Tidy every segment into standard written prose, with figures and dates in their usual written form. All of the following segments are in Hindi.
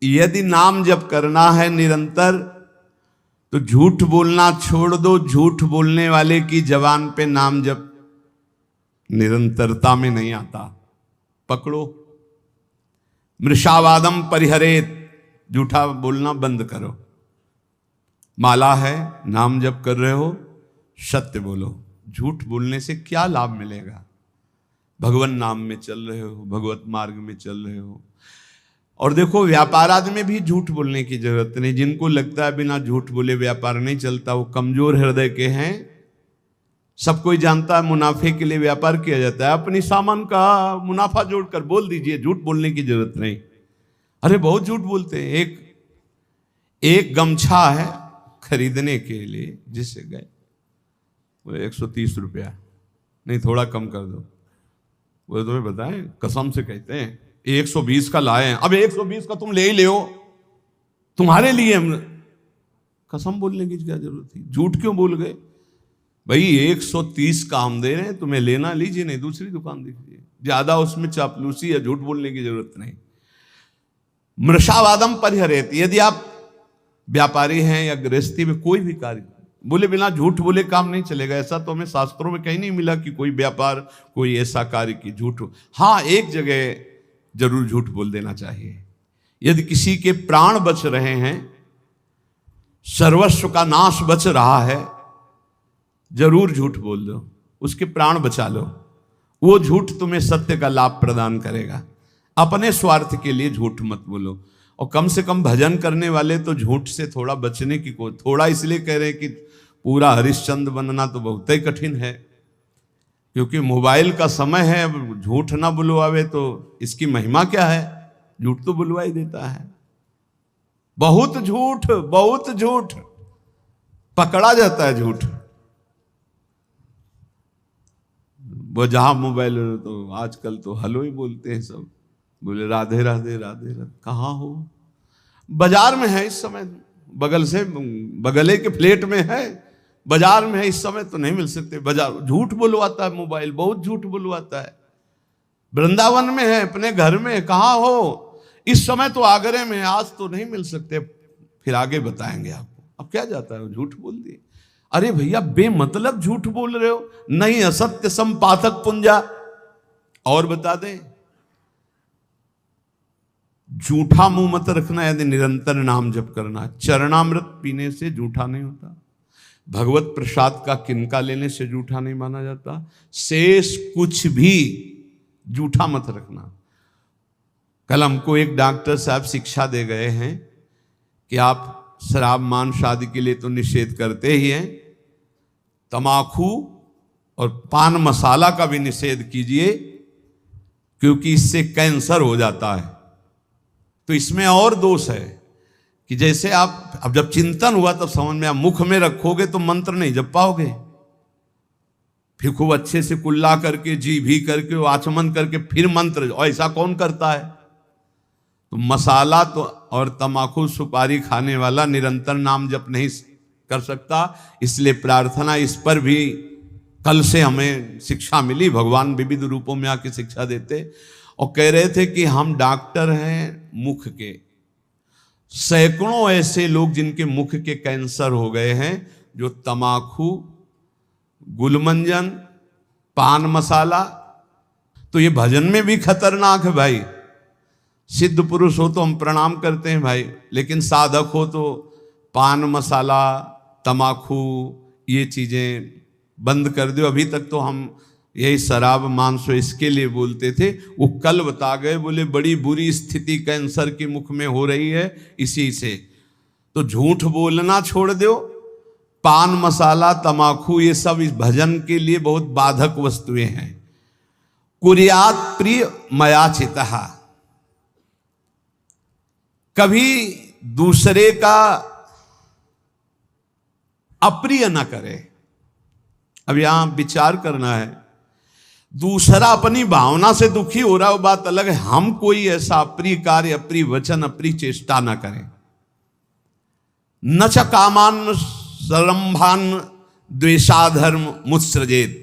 यदि नाम जप करना है निरंतर तो झूठ बोलना छोड़ दो। झूठ बोलने वाले की जबान पे नाम जप निरंतरता में नहीं आता। पकड़ो, मृषावादम परिहरेत, झूठा बोलना बंद करो। माला है, नाम जप कर रहे हो, सत्य बोलो। झूठ बोलने से क्या लाभ मिलेगा? भगवान नाम में चल रहे हो, भगवत मार्ग में चल रहे हो। और देखो, व्यापार आदि में भी झूठ बोलने की जरूरत नहीं। जिनको लगता है बिना झूठ बोले व्यापार नहीं चलता, वो कमजोर हृदय के हैं। सब कोई जानता है मुनाफे के लिए व्यापार किया जाता है। अपनी सामान का मुनाफा जोड़कर बोल दीजिए, झूठ बोलने की जरूरत नहीं। अरे बहुत झूठ बोलते हैं। एक गमछा है खरीदने के लिए, जिससे गए वो 130 रुपया, नहीं थोड़ा कम कर दो। वो तुम्हें बताएं, कसम से कहते हैं 120 का लाए। अब 120 का तुम ले ही ले, तुम्हारे लिए हम कसम बोलने की क्या जरूरत थी? झूठ क्यों बोल गए? भाई 130 का हम दे रहे हैं, तुम्हें लेना लीजिए, नहीं दूसरी दुकान दीजिए। ज्यादा उसमें चापलूसी या झूठ बोलने की जरूरत नहीं। मृषावादम परिहरेत, यदि आप व्यापारी हैं या गृहस्थी में कोई भी कार्य बोले बिना झूठ बोले काम नहीं चलेगा। ऐसा तो हमें शास्त्रों में कहीं नहीं मिला कि कोई व्यापार, कोई ऐसा कार्य की झूठ। हाँ, एक जगह जरूर झूठ बोल देना चाहिए। यदि किसी के प्राण बच रहे हैं, सर्वस्व का नाश बच रहा है, जरूर झूठ बोल दो, उसके प्राण बचा लो। वो झूठ तुम्हें सत्य का लाभ प्रदान करेगा। अपने स्वार्थ के लिए झूठ मत बोलो। और कम से कम भजन करने वाले तो झूठ से थोड़ा बचने की थोड़ा इसलिए कह रहे हैं कि पूरा हरिश्चंद्र बनना तो बहुत ही कठिन है, क्योंकि मोबाइल का समय है। अब झूठ ना बुलवावे तो इसकी महिमा क्या है? झूठ तो बुलवा ही देता है। बहुत झूठ पकड़ा जाता है। झूठ वो जहां मोबाइल तो आजकल तो हेलो ही बोलते हैं सब, बोले राधे राधे राधे राधे। कहाँ हो? बाजार में है इस समय, बगल से बगले के फ्लैट में है, बाजार में है इस समय, तो नहीं मिल सकते। बाजार झूठ बुलवाता है मोबाइल, बहुत झूठ बुलवाता है। वृंदावन में है, अपने घर में, कहाँ हो? इस समय तो आगरे में, आज तो नहीं मिल सकते, फिर आगे बताएंगे आपको। अब क्या जाता है, झूठ बोल दिए। अरे भैया बेमतलब झूठ बोल रहे हो। नहीं असत्य संपातक पुंजा। और बता दें, झूठा मुंह मत रखना। यदि निरंतर नाम जप करना, चरणामृत पीने से झूठा नहीं होता। भगवत प्रसाद का किनका लेने से झूठा नहीं माना जाता। शेष कुछ भी झूठा मत रखना। कल हमको एक डॉक्टर साहब शिक्षा दे गए हैं कि आप शराब मांस आदि के लिए तो निषेध करते ही हैं, तमाकू और पान मसाला का भी निषेध कीजिए, क्योंकि इससे कैंसर हो जाता है। तो इसमें और दोष है कि जैसे आप, अब जब चिंतन हुआ तब समझ में, आप मुख में रखोगे तो मंत्र नहीं जप पाओगे। फिर खूब अच्छे से कुल्ला करके, जी भी करके, आचमन करके फिर मंत्र, और ऐसा कौन करता है? तो मसाला तो और तमाकू सुपारी खाने वाला निरंतर नाम जप नहीं कर सकता। इसलिए प्रार्थना इस पर भी कल से हमें शिक्षा मिली। भगवान विविध रूपों में आके शिक्षा देते और कह रहे थे कि हम डॉक्टर हैं मुख के। सैकड़ों ऐसे लोग जिनके मुख के कैंसर हो गए हैं, जो तमाकू, गुलमंजन, पान मसाला, तो ये भजन में भी खतरनाक है भाई। सिद्ध पुरुष हो तो हम प्रणाम करते हैं भाई, लेकिन साधक हो तो पान मसाला, तमाकू, ये चीजें बंद कर दो। अभी तक तो हम यही शराब मांस इसके लिए बोलते थे। वो कल बता गए, बोले बड़ी बुरी स्थिति कैंसर के मुख में हो रही है इसी से। तो झूठ बोलना छोड़ दो। पान मसाला, तमाकू, ये सब इस भजन के लिए बहुत बाधक वस्तुएं हैं। कुर्यात प्रिय मयाचितः, कभी दूसरे का अप्रिय ना करे। अब यहां विचार करना है, दूसरा अपनी भावना से दुखी हो रहा है, वो बात अलग है। हम कोई ऐसा अप्रिय कार्य, अप्रिय वचन, अप्रिय चेष्टा ना करें। न च कामान सरंभान द्वेषाधर्म मुत्सृजेत,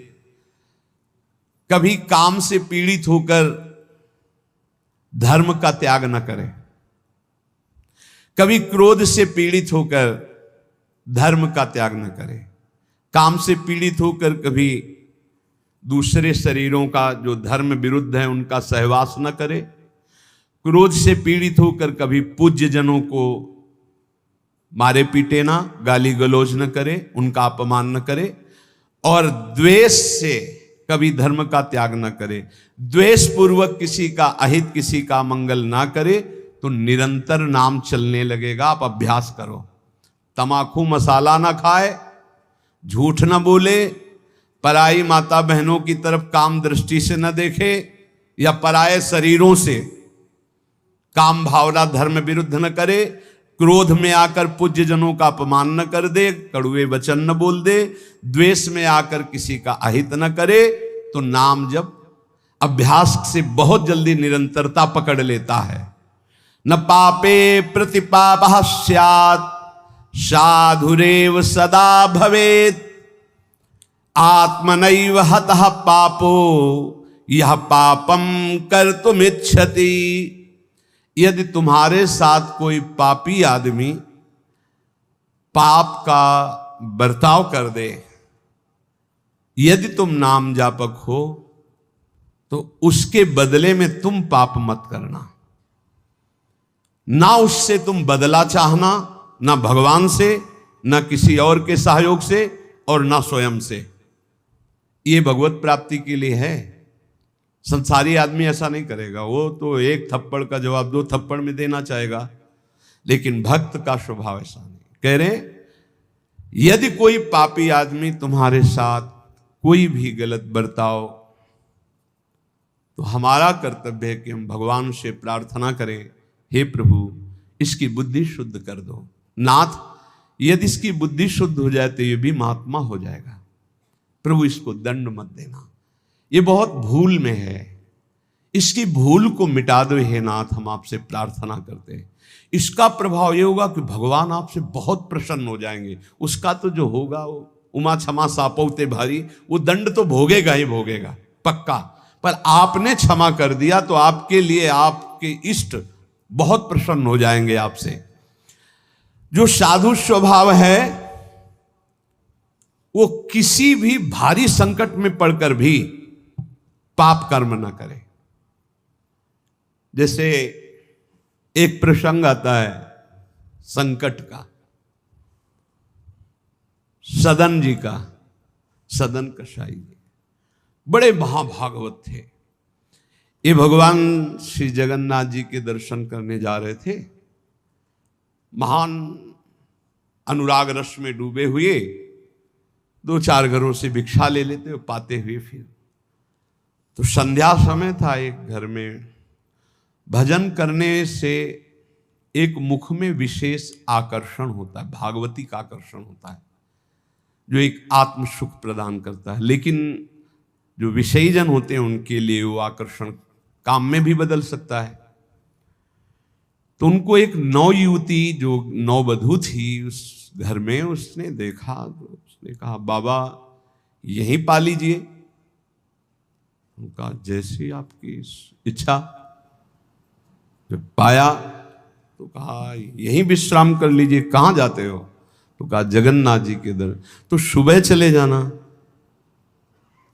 कभी काम से पीड़ित होकर धर्म का त्याग न करें। कभी क्रोध से पीड़ित होकर धर्म का त्याग न करे, काम से पीड़ित होकर कभी दूसरे शरीरों का जो धर्म विरुद्ध है उनका सहवास न करे, क्रोध से पीड़ित होकर कभी पूज्य जनों को मारे पीटे ना, गाली गलौज न करे, उनका अपमान न करे, और द्वेष से कभी धर्म का त्याग न करे, द्वेष पूर्वक किसी का अहित, किसी का मंगल ना करे, तो निरंतर नाम चलने लगेगा। आप अभ्यास करो, तमाकू मसाला ना खाए, झूठ न बोले, पराई माता बहनों की तरफ काम दृष्टि से न देखे, या पराये शरीरों से काम भावना धर्म विरुद्ध न करे, क्रोध में आकर पूज्य जनों का अपमान न कर दे, कड़ुए वचन न बोल दे, द्वेष में आकर किसी का अहित न करे, तो नाम जब अभ्यास से बहुत जल्दी निरंतरता पकड़ लेता है। न पापे प्रतिपापः स्यात् साधुरेव सदा भवेत्, आत्मनैव हतः पापो यह पापम कर्तुमिच्छति। यदि तुम्हारे साथ कोई पापी आदमी पाप का बर्ताव कर दे, यदि तुम नाम जापक हो, तो उसके बदले में तुम पाप मत करना। ना उससे तुम बदला चाहना, ना भगवान से, ना किसी और के सहयोग से, और ना स्वयं से। ये भगवत प्राप्ति के लिए है। संसारी आदमी ऐसा नहीं करेगा, वो तो एक थप्पड़ का जवाब 2 थप्पड़ में देना चाहेगा, लेकिन भक्त का स्वभाव ऐसा नहीं। कह रहे यदि कोई पापी आदमी तुम्हारे साथ कोई भी गलत बर्ताव, तो हमारा कर्तव्य है कि हम भगवान से प्रार्थना करें, हे प्रभु इसकी बुद्धि शुद्ध कर दो। नाथ यदि इसकी बुद्धि शुद्ध हो जाए तो ये भी महात्मा हो जाएगा, प्रभु इसको दंड मत देना, ये बहुत भूल में है, इसकी भूल को मिटा दो हे नाथ, हम आपसे प्रार्थना करते हैं। इसका प्रभाव ये होगा कि भगवान आपसे बहुत प्रसन्न हो जाएंगे। उसका तो जो होगा वो उमा क्षमा सापौते भारी, वो दंड तो भोगेगा ही भोगेगा पक्का, पर आपने क्षमा कर दिया तो आपके लिए आपके इष्ट बहुत प्रसन्न हो जाएंगे आपसे। जो साधु स्वभाव है वो किसी भी भारी संकट में पड़कर भी पाप कर्म न करे। जैसे एक प्रसंग आता है संकट का, सदन जी का, सदन कसाई जी बड़े महाभागवत थे। ये भगवान श्री जगन्नाथ जी के दर्शन करने जा रहे थे, महान अनुराग रस में डूबे हुए, 2-4 घरों से भिक्षा ले लेते हो पाते हुए। फिर तो संध्या समय था, एक घर में भजन करने से एक मुख में विशेष आकर्षण होता है, भागवती का आकर्षण होता है, जो एक आत्म सुख प्रदान करता है। लेकिन जो विषयी जन होते हैं उनके लिए वो आकर्षण काम में भी बदल सकता है। तो उनको एक नवयुवती जो नववधू थी उस घर में, उसने देखा तो उसने कहा बाबा यहीं पा लीजिए। उनका जैसी आपकी इच्छा। जब पाया तो कहा यहीं विश्राम कर लीजिए। कहाँ जाते हो? तो कहा जगन्नाथ जी के दर। तो सुबह चले जाना।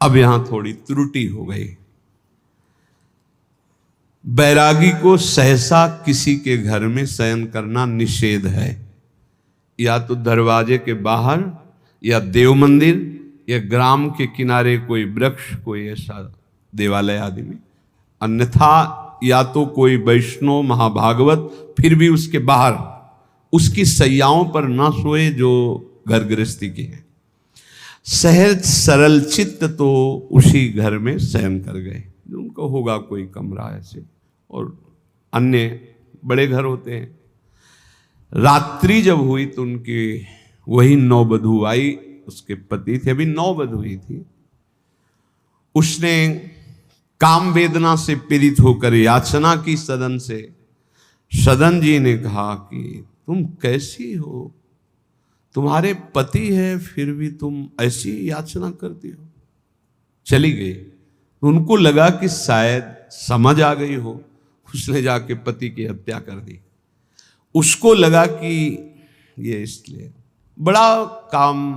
अब यहां थोड़ी त्रुटि हो गई। बैरागी को सहसा किसी के घर में शयन करना निषेध है, या तो दरवाजे के बाहर या देव मंदिर या ग्राम के किनारे कोई वृक्ष, कोई ऐसा देवालय आदि में, अन्यथा या तो कोई वैष्णव महाभागवत, फिर भी उसके बाहर उसकी सैयाओं पर ना सोए जो घर गृहस्थी की है। सहज सरल चित्त तो उसी घर में शयन कर गए। उनको होगा कोई कमरा ऐसे, और अन्य बड़े घर होते हैं। रात्रि जब हुई तो उनकी वही नववधू आई, उसके पति थे, अभी नववधू हुई थी। उसने काम वेदना से पीड़ित होकर याचना की सदन से। सदन जी ने कहा कि तुम कैसी हो, तुम्हारे पति है फिर भी तुम ऐसी याचना करती हो। चली गई। उनको लगा कि शायद समझ आ गई हो, उसने जाके पति की हत्या कर दी। उसको लगा कि ये इसलिए बड़ा काम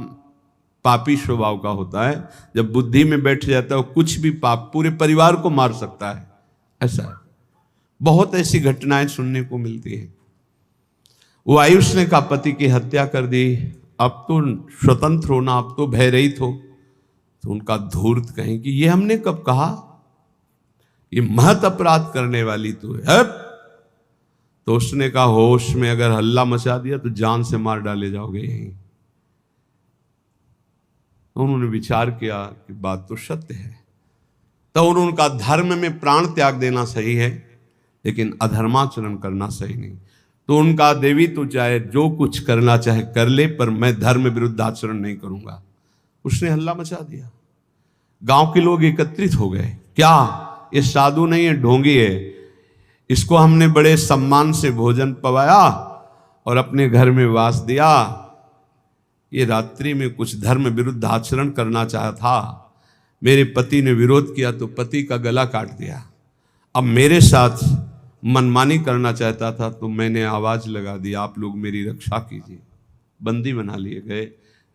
पापी स्वभाव का होता है, जब बुद्धि में बैठ जाता है कुछ भी पाप पूरे परिवार को मार सकता है। ऐसा है, बहुत ऐसी घटनाएं सुनने को मिलती है। वो आयुष ने कहा पति की हत्या कर दी, अब तो स्वतंत्र हो ना, अब तो भयरहित हो। तो उनका धूर्त कहें कि ये हमने कब कहा, ये महत अपराध करने वाली तो है। तो उसने कहा होश में अगर हल्ला मचा दिया तो जान से मार डाले जाओगे यहीं। तो उन्होंने विचार किया कि बात तो सत्य है। तो उन्होंने कहा धर्म में प्राण त्याग देना सही है, लेकिन अधर्माचरण करना सही नहीं। तो उनका देवी तो चाहे जो कुछ करना चाहे कर ले, पर मैं धर्म विरुद्ध आचरण नहीं करूंगा। उसने हल्ला मचा दिया, गांव के लोग एकत्रित हो गए। क्या ये साधु नहीं है, ढोंगी है, इसको हमने बड़े सम्मान से भोजन पवाया और अपने घर में वास दिया, ये रात्रि में कुछ धर्म विरुद्ध आचरण करना चाहा था, मेरे पति ने विरोध किया तो पति का गला काट दिया। अब मेरे साथ मनमानी करना चाहता था तो मैंने आवाज लगा दी, आप लोग मेरी रक्षा कीजिए। बंदी बना लिए गए,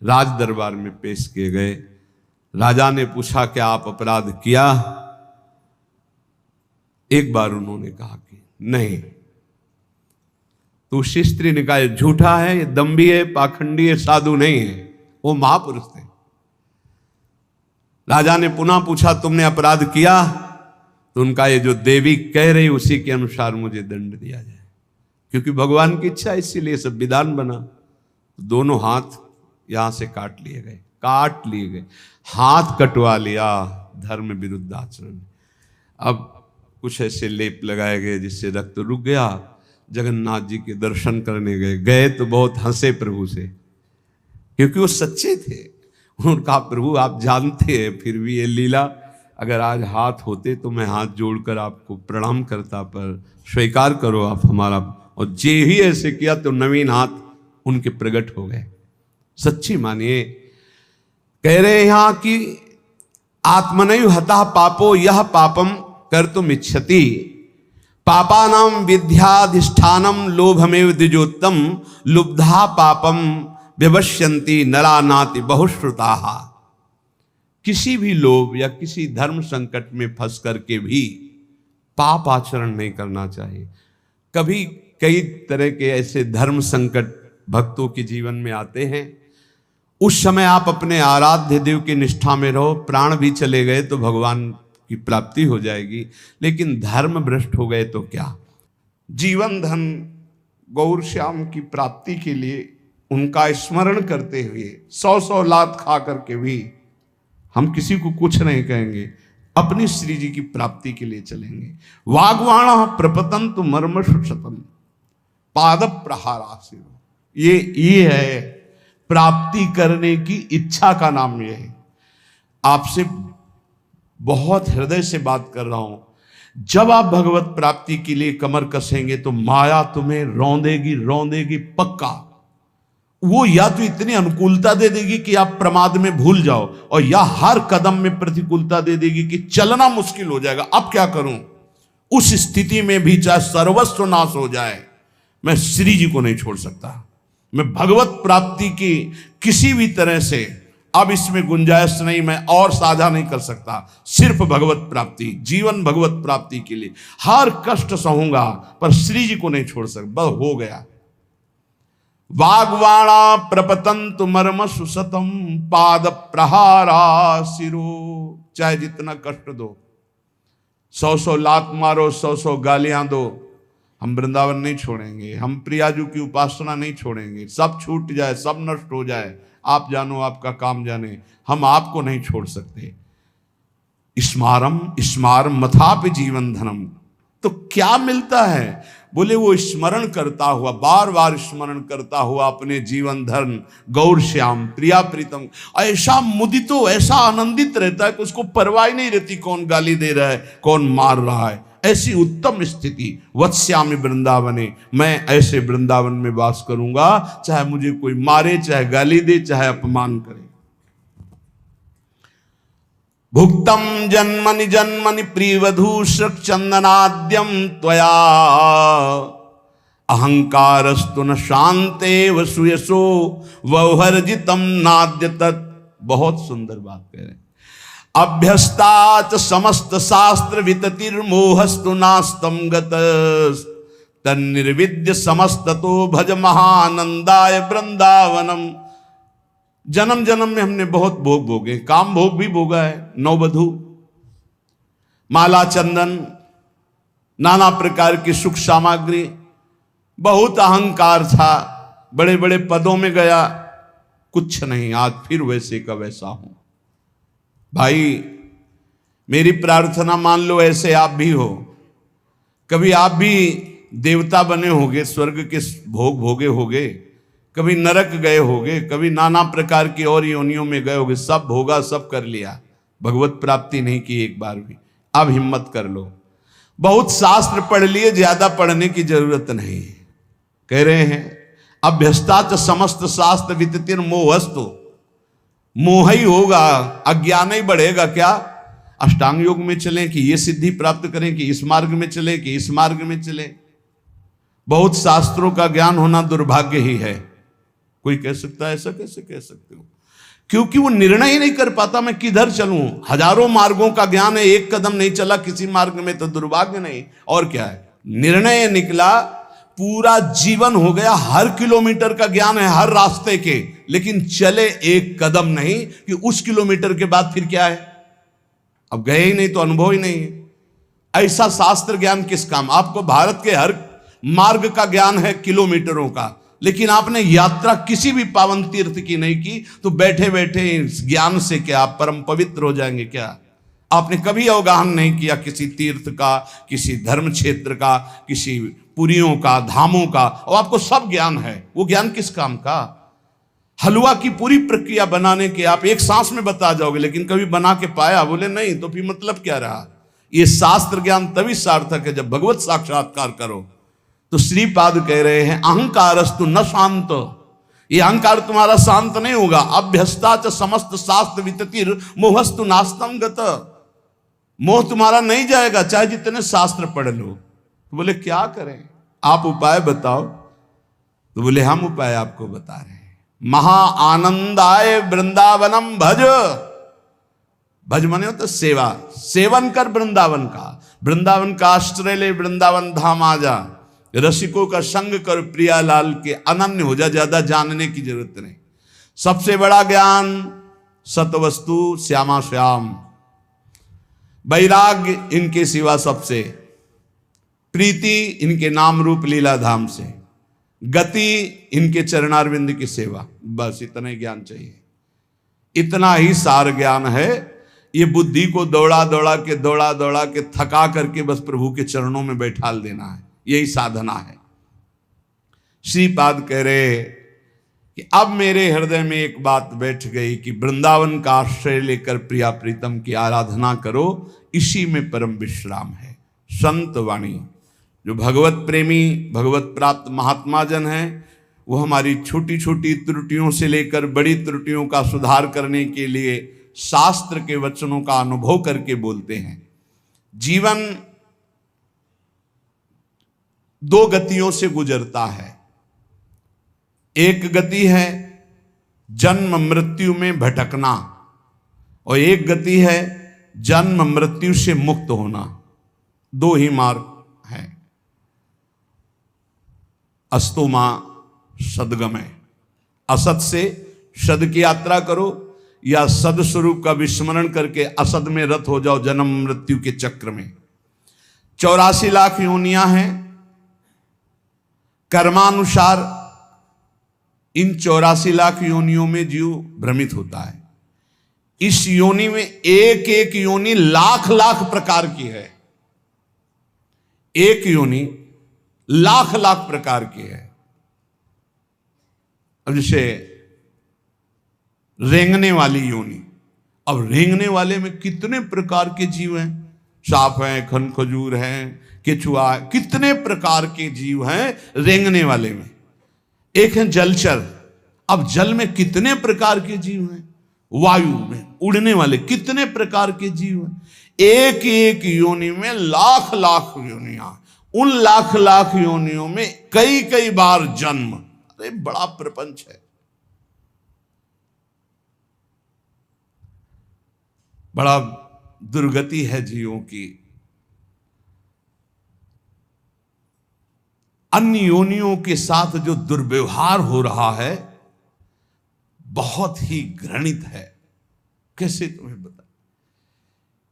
राज दरबार में पेश किए गए। राजा ने पूछा क्या आप अपराध किया? एक बार उन्होंने कहा कि नहीं। तो उस स्त्री ने कहा ये झूठा है, ये दम्भी है, पाखंडी है, साधु नहीं है, वो महापुरुष थे। राजा ने पुनः पूछा तुमने अपराध किया? तो उनका ये जो देवी कह रही उसी के अनुसार मुझे दंड दिया जाए, क्योंकि भगवान की इच्छा, इसीलिए सब विधान बना। तो दोनों हाथ यहां से काट लिए गए, हाथ कटवा लिया धर्म विरुद्ध आचरण। अब कुछ ऐसे लेप लगाए गए जिससे रक्त रुक गया। जगन्नाथ जी के दर्शन करने गए तो बहुत हंसे प्रभु से, क्योंकि वो सच्चे थे। उन्होंने कहा प्रभु आप जानते हैं फिर भी ये लीला, अगर आज हाथ होते तो मैं हाथ जोड़कर आपको प्रणाम करता, पर स्वीकार करो आप हमारा। और जे ही ऐसे किया तो नवीन हाथ उनके प्रकट हो गए। सच्ची मानिए, कह रहे यहां कि आत्मनैव हतः पापो यह पापम कर्तुम इच्छति, पापानाम विद्याधिष्ठानम लोभमेव द्विजोत्तम, लुब्धा पापम विवश्यन्ति नरा नाति बहुश्रुताः। किसी भी लोभ या किसी धर्म संकट में फंस करके भी पाप आचरण नहीं करना चाहिए। कभी कई तरह के ऐसे धर्म संकट भक्तों के जीवन में आते हैं, उस समय आप अपने आराध्य देव की निष्ठा में रहो, प्राण भी चले गए तो भगवान की प्राप्ति हो जाएगी, लेकिन धर्म भ्रष्ट हो गए तो क्या? जीवन धन गौर श्याम की प्राप्ति के लिए उनका स्मरण करते हुए 100 लात खा करके भी हम किसी को कुछ नहीं कहेंगे, अपनी श्री जी की प्राप्ति के लिए चलेंगे। वाग्वाण प्रपतंतु मर्मशु शतम पाद प्रहारासिरो, ये है प्राप्ति करने की इच्छा का नाम। यह है, आपसे बहुत हृदय से बात कर रहा हूं। जब आप भगवत प्राप्ति के लिए कमर कसेंगे तो माया तुम्हें रौंदेगी पक्का। वो या तो इतनी अनुकूलता दे देगी कि आप प्रमाद में भूल जाओ, और या हर कदम में प्रतिकूलता दे देगी कि चलना मुश्किल हो जाएगा। अब क्या करूं? उस स्थिति में भी चाहे सर्वस्व नाश हो जाए, मैं श्री जी को नहीं छोड़ सकता। मैं भगवत प्राप्ति की किसी भी तरह से अब इसमें गुंजाइश नहीं, मैं और साझा नहीं कर सकता। सिर्फ भगवत प्राप्ति, जीवन भगवत प्राप्ति के लिए हर कष्ट सहूंगा, पर श्री जी को नहीं छोड़ सकता। बस हो गया। वाग्वाणा प्रपतंतु मर्म सुसतम पाद प्रहारा सिरो, चाहे जितना कष्ट दो, 100 लात मारो, 100 गालियां दो, हम वृंदावन नहीं छोड़ेंगे, हम प्रियाजू की उपासना नहीं छोड़ेंगे। सब छूट जाए, सब नष्ट हो जाए, आप जानो आपका काम जाने, हम आपको नहीं छोड़ सकते। स्मारम मथापि जीवन धनम। तो क्या मिलता है? बोले वो स्मरण करता हुआ, बार बार स्मरण करता हुआ अपने जीवन धन गौर श्याम प्रिया प्रीतम, ऐसा मुदितो, ऐसा आनंदित रहता है कि उसको परवाह नहीं रहती कौन गाली दे रहा है, कौन मार रहा है। ऐसी उत्तम स्थिति वत्स्यामि वृंदावने, मैं ऐसे वृंदावन में वास करूंगा, चाहे मुझे कोई मारे, चाहे गाली दे, चाहे अपमान करे। भुक्तम जन्मनि जन्मनि प्रियवधू श्रक चंदनाद्यम त्वया, अहंकारस्तु न शांते वसुयसो वौहर्जितम नाद्य तत्। बहुत सुंदर बात कह रहे हैं। अभ्यस्ताच समस्त शास्त्र विततिर्मोहस्तु नास्तम गतस् तन्निर्विद्य समस्ततो भज महानंदाय वृंदावनम। जन्म जन्म में हमने बहुत भोग भोगे, काम भोग भी भोगा है, नववधु, माला चंदन, नाना प्रकार की सुख सामग्री, बहुत अहंकार था, बड़े बड़े पदों में गया, कुछ नहीं, आज फिर वैसे का वैसा हूं। भाई मेरी प्रार्थना मान लो ऐसे आप भी हो, कभी आप भी देवता बने होगे, स्वर्ग के भोग भोगे होगे, कभी नरक गए होगे, कभी नाना प्रकार की और योनियों में गए होगे, सब भोगा, सब कर लिया, भगवत प्राप्ति नहीं की एक बार भी। अब हिम्मत कर लो, बहुत शास्त्र पढ़ लिए, ज्यादा पढ़ने की जरूरत नहीं। कह रहे हैं अभ्यस्ताच समस्त शास्त्र विततिर मोहस्तु, मोह ही होगा, अज्ञान ही बढ़ेगा। क्या अष्टांग योग में चलें कि ये सिद्धि प्राप्त करें, कि इस मार्ग में चले, कि इस मार्ग में चले। बहुत शास्त्रों का ज्ञान होना दुर्भाग्य ही है। कोई कह सकता है ऐसा कैसे कह सकते हो? क्योंकि वो निर्णय ही नहीं कर पाता मैं किधर चलूं। हजारों मार्गों का ज्ञान है, एक कदम नहीं चला किसी मार्ग में तो दुर्भाग्य नहीं और क्या है। निर्णय निकला, पूरा जीवन हो गया, हर किलोमीटर का ज्ञान है, हर रास्ते के, लेकिन चले एक कदम नहीं कि उस किलोमीटर के बाद फिर क्या है। अब गए ही नहीं तो अनुभव ही नहीं है। ऐसा शास्त्र ज्ञान किस काम? आपको भारत के हर मार्ग का ज्ञान है, किलोमीटरों का, लेकिन आपने यात्रा किसी भी पावन तीर्थ की नहीं की, तो बैठे बैठे इस ज्ञान से क्या आप परम पवित्र हो जाएंगे क्या? आपने कभी अवगाहन नहीं किया किसी तीर्थ का, किसी धर्म क्षेत्र का, किसी पुरियों का, धामों का, और आपको सब ज्ञान है। वो ज्ञान किस काम का? हलवा की पूरी प्रक्रिया बनाने के आप एक सांस में बता जाओगे, लेकिन कभी बना के पाया? बोले नहीं, तो फिर मतलब क्या रहा? ये शास्त्र ज्ञान तभी सार्थक है जब भगवत साक्षात्कार करो। तो श्रीपाद कह रहे हैं अहंकारस्तु न शांत, ये अहंकार तुम्हारा शांत नहीं होगा। अभ्यस्ताच समस्त शास्त्र विततिर मोहस्तु नास्तम गत, मोह तुम्हारा नहीं जाएगा चाहे जितने शास्त्र पढ़ लो। तो बोले क्या करें, आप उपाय बताओ। तो बोले हम उपाय आपको बता रहे हैं। महा आनंदाय वृंदावनम भज, भज माने होता सेवा, सेवन कर वृंदावन का, वृंदावन का आश्रय ले, वृंदावन धाम आ जा, रसिकों का संग कर, प्रियालाल के अनन्य हो जा, ज्यादा जानने की जरूरत नहीं। सबसे बड़ा ज्ञान सतवस्तु श्यामा श्याम, वैराग्य इनके सिवा सबसे, प्रीति इनके नाम रूप लीला धाम से, गति इनके चरणारविंद की सेवा, बस इतना ही ज्ञान चाहिए। इतना ही सार ज्ञान है। ये बुद्धि को दौड़ा दौड़ा के थका करके बस प्रभु के चरणों में बैठाल देना है, यही साधना है। श्रीपाद कह रहे कि अब मेरे हृदय में एक बात बैठ गई कि वृंदावन का आश्रय लेकर प्रिया प्रीतम की आराधना करो, इसी में परम विश्राम है। संत वाणी, जो भगवत प्रेमी, भगवत प्राप्त महात्मा जन हैं, वो हमारी छोटी छोटी त्रुटियों से लेकर बड़ी त्रुटियों का सुधार करने के लिए शास्त्र के वचनों का अनुभव करके बोलते हैं। जीवन दो गतियों से गुजरता है। एक गति है जन्म मृत्यु में भटकना, और एक गति है जन्म मृत्यु से मुक्त होना। दो ही मार्ग हैं। अस्तो मां सदगमय, असत से सद की यात्रा करो, या सद स्वरूप का विस्मरण करके असद में रत हो जाओ जन्म मृत्यु के चक्र में। 84 लाख योनियां हैं कर्मानुसार। इन 84 लाख योनियों में जीव भ्रमित होता है। इस योनि में एक एक योनि लाख लाख प्रकार की है। एक योनि लाख लाख प्रकार की है। अब जैसे रेंगने वाली योनि, अब रेंगने वाले में कितने प्रकार के जीव हैं, सांप हैं, खनखजूर हैं, केचुआ, कितने प्रकार के जीव हैं रेंगने वाले में। एक है जलचर, अब जल में कितने प्रकार के जीव हैं, वायु में उड़ने वाले कितने प्रकार के जीव हैं। एक एक योनि में लाख लाख योनियां, उन लाख लाख योनियों में कई कई बार जन्म। अरे बड़ा प्रपंच है, बड़ा दुर्गति है जीवों की। अन्य योनियों के साथ जो दुर्व्यवहार हो रहा है बहुत ही घृणित है। कैसे तुम्हें बता,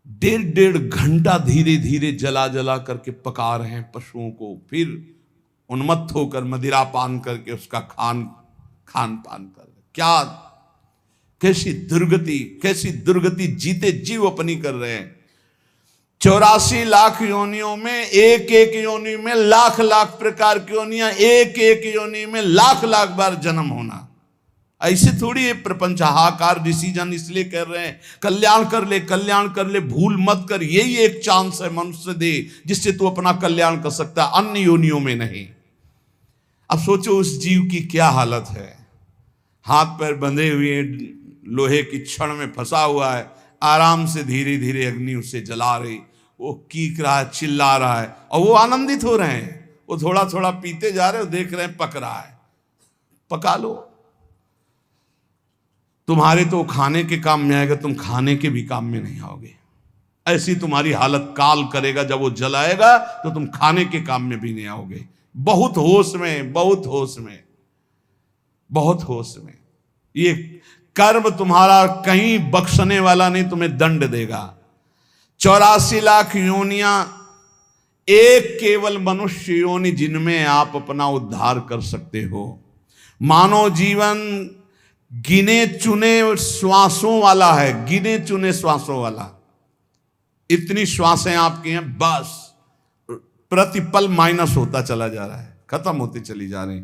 1.5 घंटा धीरे धीरे जला जला करके पका रहे हैं पशुओं को, फिर उन्मत्त होकर मदिरा पान करके उसका खान पान कर रहे। क्या कैसी दुर्गति जीते जीव अपनी कर रहे हैं। 84 लाख योनियों में एक एक योनि में लाख लाख प्रकार की योनियां, एक एक योनि में लाख लाख बार जन्म होना। ऐसे थोड़ी ये प्रपंच हाहाकार डिसीजन इसलिए कर रहे हैं कल्याण कर ले, भूल मत कर। यही एक चांस है मनुष्य दे जिससे तू अपना कल्याण कर सकता है, अन्य योनियों में नहीं। अब सोचो उस जीव की क्या हालत है, हाथ पैर बंधे हुए लोहे की छड़ में फंसा हुआ है, आराम से धीरे धीरे अग्नि उसे जला रही, वो कीक रहा है, चिल्ला रहा है, और वो आनंदित हो रहे हैं। वो थोड़ा थोड़ा पीते जा रहे हो, देख रहे हैं पक रहा है। पका लो, तुम्हारे तो खाने के काम में आएगा, तुम खाने के भी काम में नहीं आओगे। ऐसी तुम्हारी हालत काल करेगा, जब वो जलाएगा तो तुम खाने के काम में भी नहीं आओगे। बहुत होश में, बहुत होश में, बहुत होश में। ये कर्म तुम्हारा कहीं बख्शने वाला नहीं, तुम्हें दंड देगा। 84 लाख योनियां, एक केवल मनुष्य योनि जिनमें आप अपना उद्धार कर सकते हो। मानव जीवन गिने चुने श्वासों वाला है, गिने चुने श्वासों वाला। इतनी श्वासें आपकी हैं, बस प्रतिपल माइनस होता चला जा रहा है, खत्म होती चली जा रही।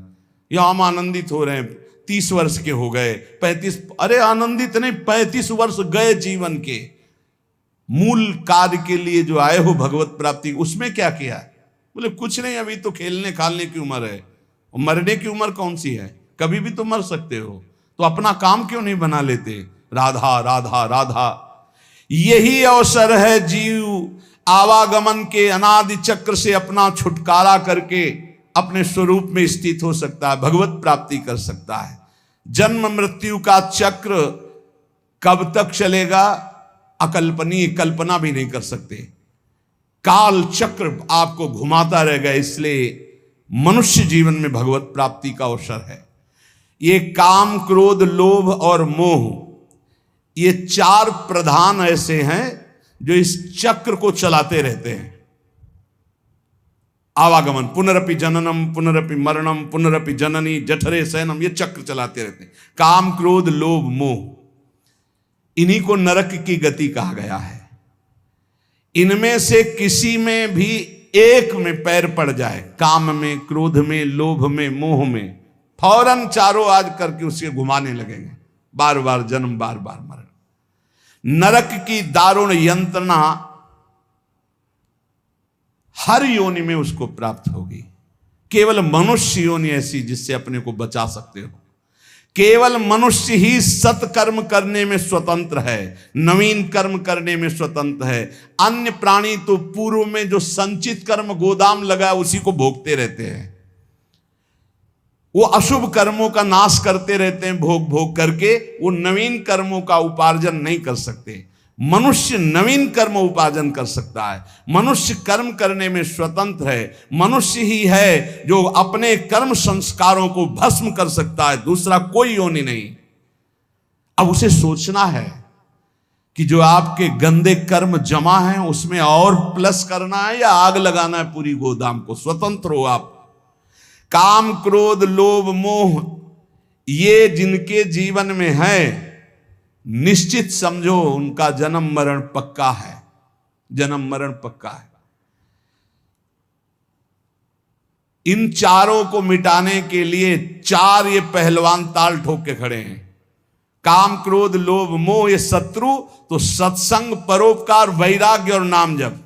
या हम आनंदित हो रहे हैं, 30 वर्ष के हो गए, 35, अरे आनंदित नहीं, 35 वर्ष गए जीवन के। मूल कार्य के लिए जो आए हो भगवत प्राप्ति, उसमें क्या किया? बोले कुछ नहीं, अभी तो खेलने खालने की उम्र है, मरने की उम्र कौन सी है? कभी भी तो मर सकते हो, तो अपना काम क्यों नहीं बना लेते? राधा राधा राधा। यही अवसर है जीव आवागमन के अनादि चक्र से अपना छुटकारा करके अपने स्वरूप में स्थित हो सकता है, भगवत प्राप्ति कर सकता है। जन्म मृत्यु का चक्र कब तक चलेगा? अकल्पनीय, कल्पना भी नहीं कर सकते। काल चक्र आपको घुमाता रहेगा। इसलिए मनुष्य जीवन में भगवत प्राप्ति का अवसर है। ये काम, क्रोध, लोभ और मोह, ये 4 प्रधान ऐसे हैं जो इस चक्र को चलाते रहते हैं। आवागमन, पुनरपि जननम पुनरपि मरणम पुनरपि जननी जठरे शयनम, ये चक्र चलाते रहते हैं। काम, क्रोध, लोभ, मोह, इन्हीं को नरक की गति कहा गया है। इनमें से किसी में भी एक में पैर पड़ जाए, काम में, क्रोध में, लोभ में, मोह में, फौरन चारों आज करके उसे घुमाने लगेंगे, बार बार जन्म, बार बार मरण। नरक की दारुण यंत्रणा हर योनि में उसको प्राप्त होगी। केवल मनुष्य योनि ऐसी जिससे अपने को बचा सकते हो। केवल मनुष्य ही सत्कर्म करने में स्वतंत्र है, नवीन कर्म करने में स्वतंत्र है। अन्य प्राणी तो पूर्व में जो संचित कर्म गोदाम लगा उसी को भोगते रहते हैं। वो अशुभ कर्मों का नाश करते रहते हैं, भोग भोग करके। वो नवीन कर्मों का उपार्जन नहीं कर सकते। मनुष्य नवीन कर्म उपार्जन कर सकता है। मनुष्य कर्म करने में स्वतंत्र है। मनुष्य ही है जो अपने कर्म संस्कारों को भस्म कर सकता है, दूसरा कोई योनि नहीं। अब उसे सोचना है कि जो आपके गंदे कर्म जमा हैं उसमें और प्लस करना है या आग लगाना है पूरी गोदाम को। स्वतंत्र हो आप। काम, क्रोध, लोभ, मोह, ये जिनके जीवन में है, निश्चित समझो उनका जन्म मरण पक्का है। जन्म मरण पक्का है। इन चारों को मिटाने के लिए 4 ये पहलवान ताल ठोक के खड़े हैं। काम, क्रोध, लोभ, मोह, ये शत्रु, तो सत्संग, परोपकार, वैराग्य और नाम जप,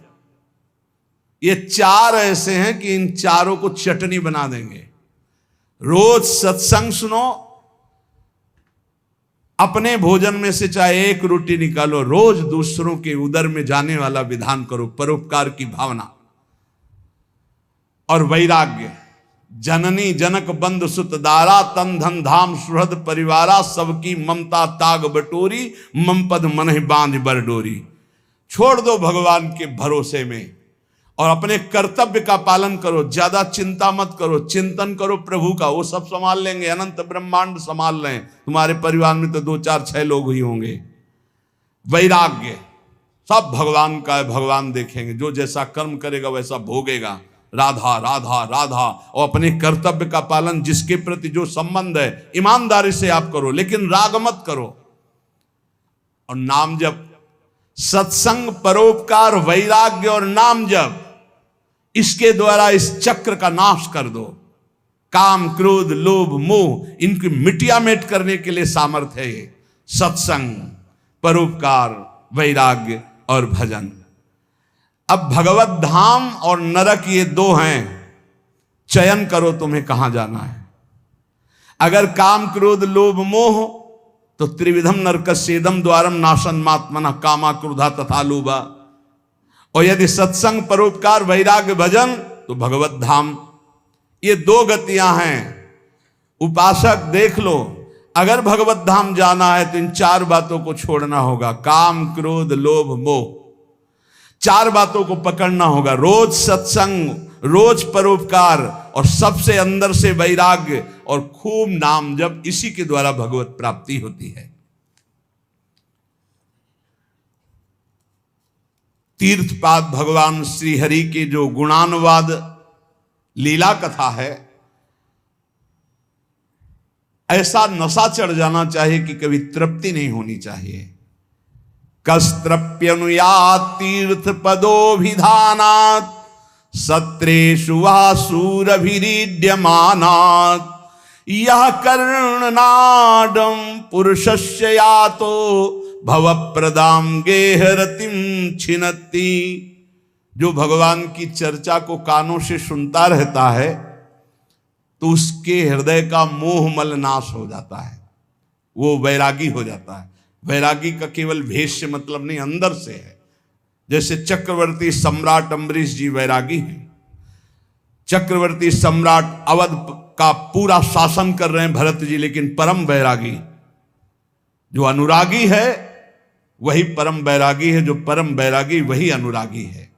ये 4 ऐसे हैं कि इन चारों को चटनी बना देंगे। रोज सत्संग सुनो, अपने भोजन में से चाहे 1 रोटी निकालो, रोज दूसरों के उदर में जाने वाला विधान करो, परोपकार की भावना। और वैराग्य। जननी जनक बंद सुत दारा, तन धन धाम सुहृद परिवारा, सबकी ममता ताग बटोरी, मम पद मनहि बांध बरडोरी। छोड़ दो भगवान के भरोसे में और अपने कर्तव्य का पालन करो। ज्यादा चिंता मत करो, चिंतन करो प्रभु का, वो सब संभाल लेंगे, अनंत ब्रह्मांड संभाल लें। तुम्हारे परिवार में तो 2 4 6 लोग ही होंगे। वैराग्य, सब भगवान का है, भगवान देखेंगे, जो जैसा कर्म करेगा वैसा भोगेगा। राधा राधा राधा, और अपने कर्तव्य का पालन, जिसके प्रति जो संबंध है ईमानदारी से आप करो, लेकिन राग मत करो। और नाम जप, सत्संग, परोपकार, वैराग्य और नाम जप, इसके द्वारा इस चक्र का नाश कर दो। काम क्रोध लोभ मोह, इनकी मिटियामेट करने के लिए सामर्थ्य है ये सत्संग, परोपकार, वैराग्य और भजन। अब भगवत धाम और नरक ये 2 हैं, चयन करो तुम्हें कहां जाना है। अगर काम क्रोध लोभ मोह तो त्रिविधम नरकस्येदम द्वारम नाशन मात्मना कामा क्रोधा तथा लोभा। और यदि सत्संग परोपकार वैराग्य भजन तो भगवत धाम। ये 2 गतियां हैं। उपासक देख लो, अगर भगवत धाम जाना है तो इन 4 बातों को छोड़ना होगा। काम क्रोध लोभ मोह, 4 बातों को पकड़ना होगा। रोज सत्संग, रोज परोपकार और सबसे अंदर से वैराग्य और खूब नाम जप, इसी के द्वारा भगवत प्राप्ति होती है। तीर्थपाद भगवान श्री हरि के जो गुणानुवाद लीला कथा है, ऐसा नशा चढ़ जाना चाहिए कि कभी तृप्ति नहीं होनी चाहिए। कस्त्रप्यनुयात तीर्थ पदोभिधानात्, सत्रेषु वासुरभिरीड्यमानात्, यह कर्णनाडं पुरुषस्य यातो भवप्रदां गेहरतिं छिनत्ति। जो भगवान की चर्चा को कानों से सुनता रहता है तो उसके हृदय का मोह मल नाश हो जाता है, वो वैरागी हो जाता है। वैरागी का केवल भेष से मतलब नहीं, अंदर से है। जैसे चक्रवर्ती सम्राट अम्बरीश जी वैरागी हैं। चक्रवर्ती सम्राट अवध का पूरा शासन कर रहे हैं भरत जी, लेकिन परम वैरागी। जो अनुरागी है वही परम वैरागी है, जो परम वैरागी वही अनुरागी है।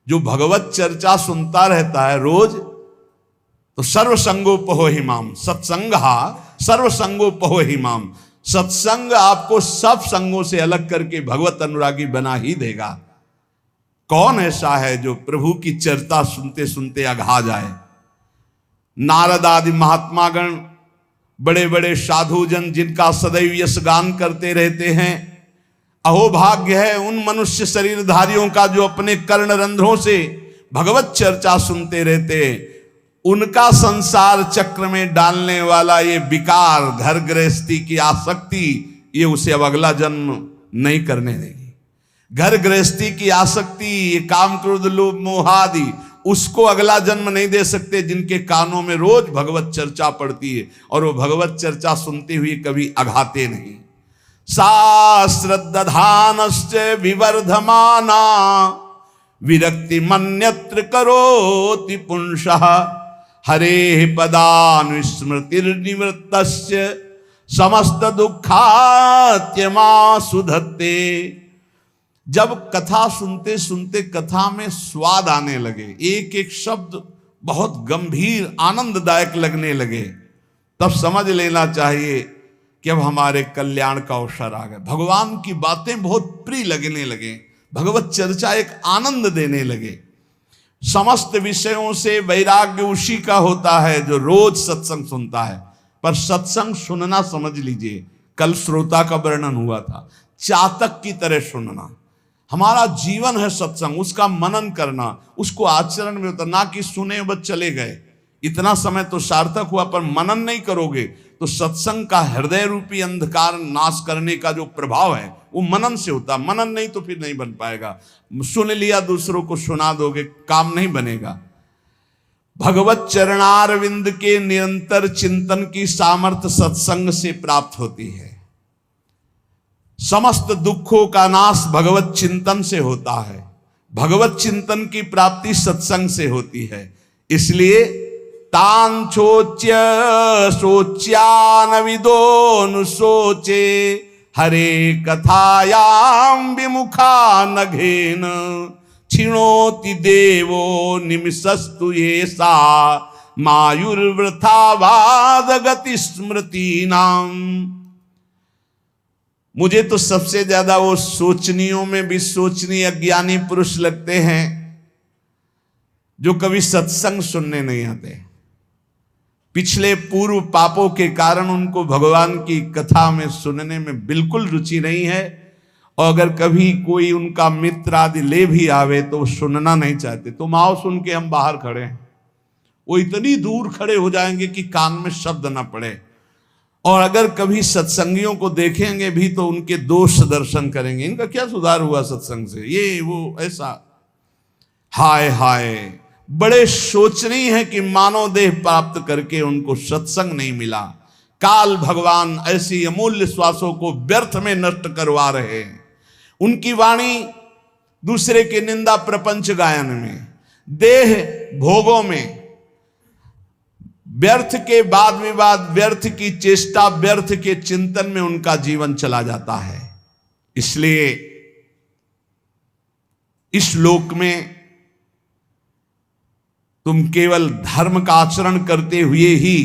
जो भगवत चर्चा सुनता रहता है रोज, तो सर्वसंगोपहो हिमाम, सत्संगहा सर्वसंगोपहो हिमाम। सत्संग आपको सब संगों से अलग करके भगवत अनुरागी बना ही देगा। कौन ऐसा है जो प्रभु की चर्चा सुनते सुनते अघा जाए। नारद आदि महात्मागण, बड़े बड़े साधुजन जिनका सदैव यश गान करते रहते हैं, अहोभाग्य है उन मनुष्य शरीरधारियों का जो अपने कर्ण रंध्रों से भगवत चर्चा सुनते रहते। उनका संसार चक्र में डालने वाला ये विकार, घर गृहस्थी की आसक्ति, ये उसे अब अगला जन्म नहीं करने देगी। घर गृहस्थी की आसक्ति, ये काम क्रोध लोभ मोह आदि, उसको अगला जन्म नहीं दे सकते जिनके कानों में रोज भगवत चर्चा पड़ती है और वो भगवत चर्चा सुनते हुए कभी अघाते नहीं। शास्त्रदधानश्च विवर्धमाना विरक्ति मन्यत्र करोति पुंसः, हरे पदानुस्मृतिर्निवृत्तस्य समस्त दुःखात्यमा सुधत्ते। जब कथा सुनते सुनते कथा में स्वाद आने लगे, एक एक शब्द बहुत गंभीर आनंददायक लगने लगे, तब समझ लेना चाहिए कि अब हमारे कल्याण का अवसर आ गया। भगवान की बातें बहुत प्रिय लगने लगे, भगवत चर्चा एक आनंद देने लगे। समस्त विषयों से वैराग्य उसी का होता है जो रोज सत्संग सुनता है। पर सत्संग सुनना समझ लीजिए, कल श्रोता का वर्णन हुआ था, चातक की तरह सुनना। हमारा जीवन है सत्संग, उसका मनन करना, उसको आचरण में उतरना, कि सुने बस चले गए, इतना समय तो सार्थक हुआ, पर मनन नहीं करोगे तो सत्संग का हृदय रूपी अंधकार नाश करने का जो प्रभाव है वो मनन से होता। मनन नहीं तो फिर नहीं बन पाएगा। सुन लिया, दूसरों को सुना दोगे, काम नहीं बनेगा। भगवत चरणारविंद के निरंतर चिंतन की सामर्थ्य सत्संग से प्राप्त होती है। समस्त दुखों का नाश भगवत चिंतन से होता है। भगवत चिंतन की प्राप्ति सत्संग से होती है। इसलिए तांचोच्य सोच्यान विदोनु सोचे हरे कथायाम विमुखा नघेन क्षिणोति देवो निमिषस्तु येषा मायुर्वृथावाद गति स्मृति नाम। मुझे तो सबसे ज्यादा वो सोचनियों में भी सोचनीय अज्ञानी पुरुष लगते हैं जो कभी सत्संग सुनने नहीं आते। पिछले पूर्व पापों के कारण उनको भगवान की कथा में सुनने में बिल्कुल रुचि नहीं है, और अगर कभी कोई उनका मित्र आदि ले भी आवे तो सुनना नहीं चाहते। तो माओ सुन के हम बाहर खड़े हैं, वो इतनी दूर खड़े हो जाएंगे कि कान में शब्द ना पड़े। और अगर कभी सत्संगियों को देखेंगे भी तो उनके दोष दर्शन करेंगे, इनका क्या सुधार हुआ सत्संग से, ये वो ऐसा। हाय हाय, बड़े शोचनीय है कि मानव देह प्राप्त करके उनको सत्संग नहीं मिला। काल भगवान ऐसी अमूल्य श्वासों को व्यर्थ में नष्ट करवा रहे हैं। उनकी वाणी दूसरे के निंदा प्रपंच गायन में, देह भोगों में, व्यर्थ के वाद विवाद, व्यर्थ की चेष्टा, व्यर्थ के चिंतन में उनका जीवन चला जाता है। इसलिए इस लोक में तुम केवल धर्म का आचरण करते हुए ही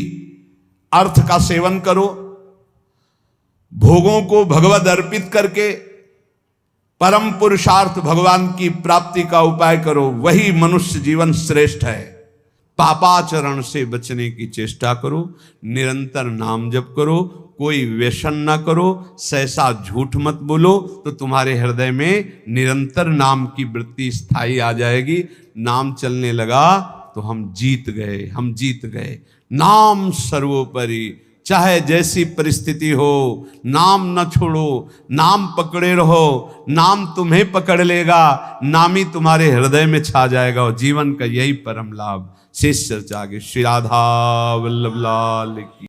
अर्थ का सेवन करो, भोगों को भगवद अर्पित करके परम पुरुषार्थ भगवान की प्राप्ति का उपाय करो, वही मनुष्य जीवन श्रेष्ठ है। पापाचरण से बचने की चेष्टा करो, निरंतर नाम जप करो, कोई व्यसन ना करो, सहसा झूठ मत बोलो, तो तुम्हारे हृदय में निरंतर नाम की वृत्ति स्थायी आ जाएगी। नाम चलने लगा तो हम जीत गए, हम जीत गए। नाम सर्वोपरि, चाहे जैसी परिस्थिति हो, नाम न छोड़ो, नाम पकड़े रहो, नाम तुम्हें पकड़ लेगा, नाम ही तुम्हारे हृदय में छा जाएगा, और जीवन का यही परम लाभ। शेष चर्चा आगे। श्री राधा वल्लभ लाल की।